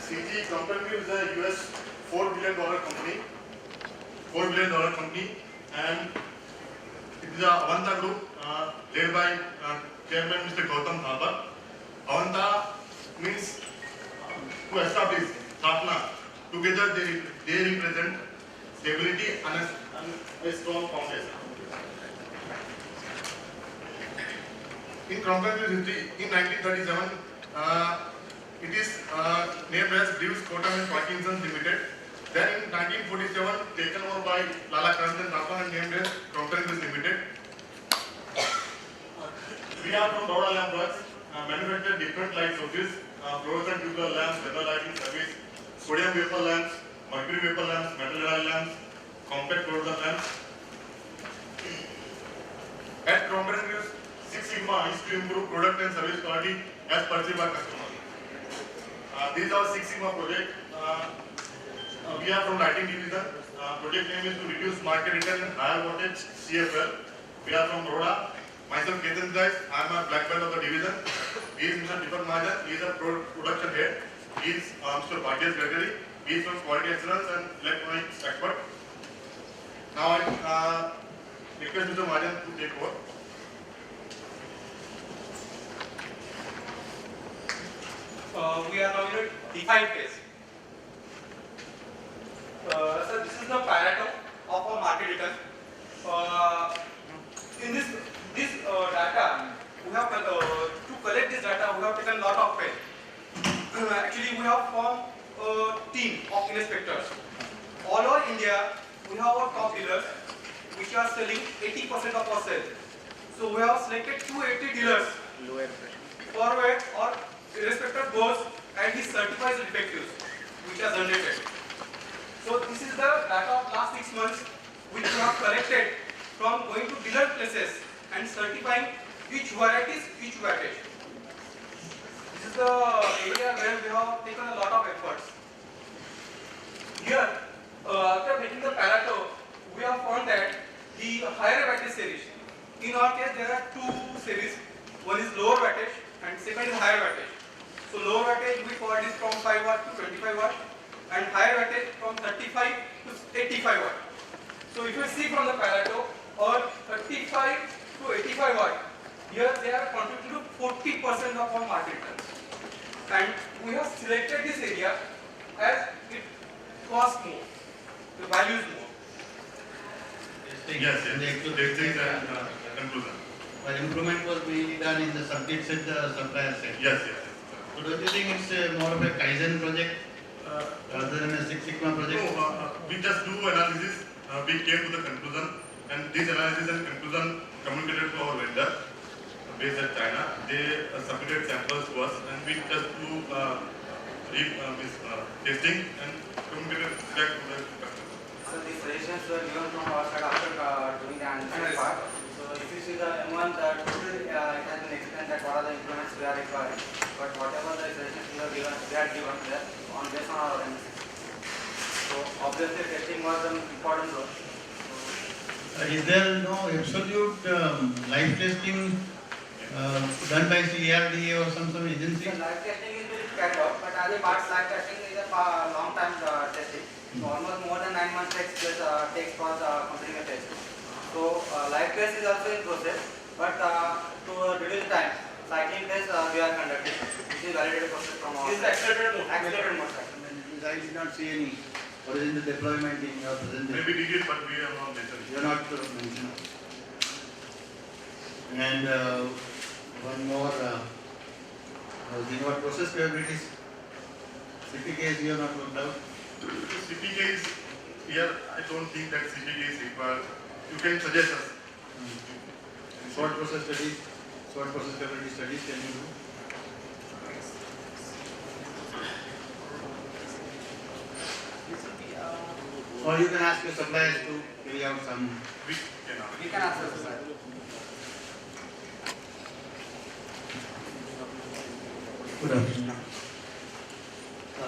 CG Company is a US $4 billion company. $4 billion company, and it is a Avanta group led by Chairman Mr. Gautam Thapar. Avanta means to establish, Sthapna. Together they represent stability and a strong foundation. In Crompton history, in 1937, it is named as Drews, Cotam and Parkinson Limited. Then in 1947, taken over by Lala Karanjan Thapar and named as Crompton Limited. We are from Baroda Lamp Works, manufacture different light sources, fluorescent tubular lamps, weather lighting service, sodium vapor lamps, mercury vapor lamps, metal alloy lamps, compact fluorescent lamps. At Crompton News, Six Sigma is to improve product and service quality as perceived by customers. These are Six Sigma project. We are from lighting division. Project name is to reduce market return and higher voltage CFL. We are from Baroda. Myself Ketan guys, I am a black belt of the division. He is Mr. Deepak Mahajan, he is a production head. He is Mr. Bhagesh Gregory, he is from quality assurance and electronics expert. Now I request Mr. Mahajan to take over. We are now in a define phase. So this is the Pareto of our market return. In this data, we have to collect this data. We have taken a lot of pain. Actually, we have formed a team of inspectors. All over India, we have our top dealers, which are selling 80% of our sales. So we have selected 280 dealers. Forward or irrespective goes and he certifies the defectives, which are generated. So this is the data of last 6 months, which we have collected from going to dealer places and certifying which varieties, which wattage. This is the area where we have taken a lot of efforts. Here, after making the Pareto, we have found that the higher wattage series. In our case, there are two series. One is lower wattage and second is higher wattage. So lower wattage we call this from 5 watt to 25 watt and higher wattage from 35 to 85 watt. So if you see from the Pareto, or 35 to 85 watt, here they are contributing to 40% of our market returns. And we have selected this area as it costs more, the value is more. Yes, this is a conclusion. But improvement was mainly done in the circuits at the supplier side. Yes. So don't you think it's more of a Kaizen project rather than a Six Sigma project? No, we just do analysis. We came to the conclusion, and this analysis and conclusion communicated to our vendor based at China. They submitted samples to us, and we just do testing and communicated back to the customer. So these suggestions were given from our side after doing the analysis part. So if you see the M1, total it has been explained that what are the implements we are requiring. But whatever the suggestions we are given there on based on our analysis. So obviously testing was an important role. Is there no absolute live testing done by CRDA or some agency? So live testing is being carried out, but as a part live testing is a long time testing. So almost more than 9 months takes for completing a test. So live test is also in process, but to reduce the time, cycling test we are conducting. This is validated process from our. This is the accelerated mode. I did not see any original deployment in your presentation. Maybe we did, but we have not mentioned. You are not mentioned. And one more, what process capabilities? CPKs you are not worked out. CPK is here. I don't think that CPK is required. You can suggest us. Short process studies, short process capability studies can you do? Or you can ask your suppliers to carry out some. We can answer this. Good afternoon.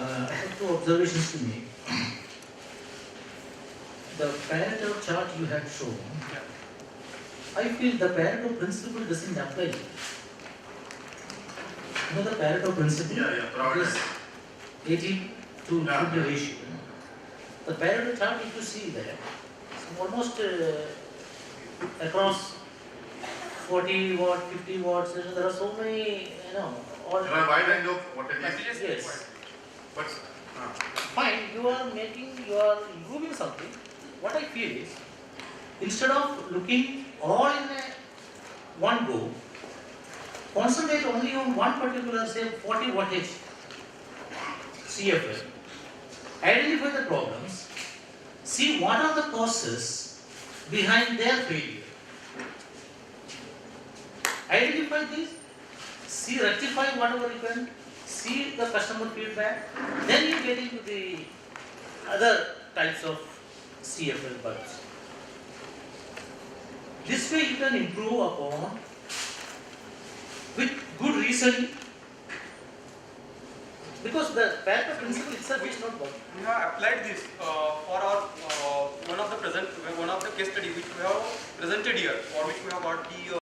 I have two observations to make. The Pareto chart you had shown, I feel the Pareto principle doesn't apply. You know the Pareto principle? Yeah, provided. 18 to Yeah. 20 ratio. The Pareto chart, if you see that, it's almost across 40 watt, 50 watts, there are so many, all. There are wide range of voltages. Messages Yes. required. But Fine, you are improving something. What I feel is, instead of looking all in one go, concentrate only on one particular, say 40 wattage CFL. Identify the problems, see what are the causes behind their failure. Identify this, see, rectify whatever you can, see the customer feedback, then you get into the other types of CFL bugs. This way you can improve upon with good reasoning, because the Pareto principle itself is not working. We have applied this for our one of the case study which we have presented here, for which we have got the